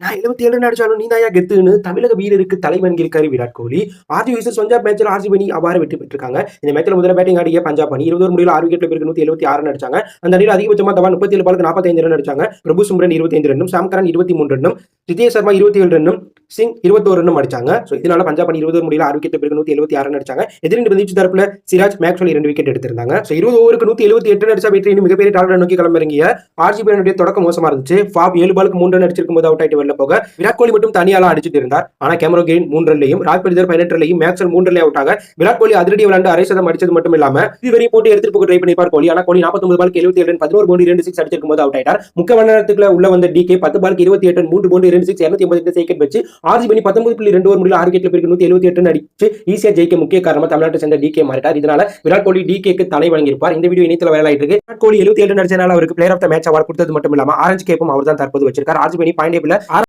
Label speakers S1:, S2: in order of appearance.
S1: நான் 77 அடிச்சாலும் நீ தான்யா கெத்துன்னு தமிழக வீரருக்கு தலைவன் இருக்காரு விராட் கோலி. ஆர்சி விசஸ் பஞ்சாப் மேட்ச்ல ஆர்சிபி அணி அபார வெற்றி பெற்றிருக்காங்க. இந்த மேட்ச்ல முதல்ல பேட்டிங் ஆடிய பஞ்சாப் அணி 20 ஓவர் முடிவுல 6 விக்கெட்ல போயிருக்கு 176 ரன் அடிச்சாங்க. அந்த அணியில் அதிகபட்சமா தவான் 37 பாலுக்கு 45 ரன் அடிச்சாங்க. பிரபு சும்ரன் 25 ரன்னும், சாம் கரன் 23 ரன்னும், ஜிதேஷ் சர்மா 27 ரன்னும், சிங் 21 ரன்னும் அடிச்சாங்க. இதனால பஞ்சாப் அணி 20 ஓவர் முடிவுல 6 விக்கெட்ல போயிருக்கு 176 ரன் அடிச்சாங்க. எதிரின் பந்துவீச்சு தரப்புல சிராஜ் மேக்ஸ்வெல் 2 விக்கெட் எடுத்திருந்தாங்க. 20 ஓவருக்கு 178 ரன் அடிச்சா வெற்றி மிகப்பெரிய டார்கெட் நோக்கி களமிறங்கிய ஆர்சிபி அணியுடைய தொடக்கம் மோசமா இருந்துச்சு. ஃபாப் 7 பாலுக்கு 3 ரன் அடிச்சிருக்கும் போது அவுட் ஆயிட்டு வெளில போக விராட் கோலி மட்டும் தனியால அடிச்சிட்டு இருந்தார். ஆனா கேமரோ கெயின் 3 ரன்லையும், ராஜ் பரிதர் 18 ரன்லையும், மேக்ஸ்வெல் 3 ரன்லையும் அவுட் ஆக விராட் கோலி அதிரடி விளையாண்டு அரை சதம் அடிச்சது மட்டும் இல்லாம இதுவரையும் போட்டு எடுத்துட்டு போக ட்ரை பண்ணிப்பார் கோலி. ஆனா கோலி 49 பாலுக்கு 77 ரன் 11 பவுண்டரி 2 6 அடிச்சிருக்கும் போது அவுட் ஆயிட்டார். முக்கிய நேரத்துக்குள்ள உள்ள வந்த டிகே 10 பாலுக்கு 28 ரன் 3 பவுண்டரி 2 6 288 விக்கெட் வச்சு ஆர்சிபி அணி 19.2 ஓவர் முடிவுல 6 விக்கெட்ல போயிருக்கு 178 ரன் அடிச்சு ஈஸியா ஜெயிக்க முக்கிய காரணமா தமிழ்நாட்டை சேர்ந்த டிகே மாறிட்டார். இதனால விராட் கோலி டிகேக்கு தலை வழங்கியிருப்பார். இந்த வீடியோ இணையத்துல வைரல் ஆயிட்டு இருக்கு. விராட் கோலி 77 ரன் அடிச்சனால அவருக்கு player of the match award கொடுத்தது மட்டும் இல்லாம ஆரஞ்சு கேப்பும் அவர் தான் தற்போது வச்சிருக்கார். ஆர்சிபி அணி பாயிண்ட் டேபிள்ல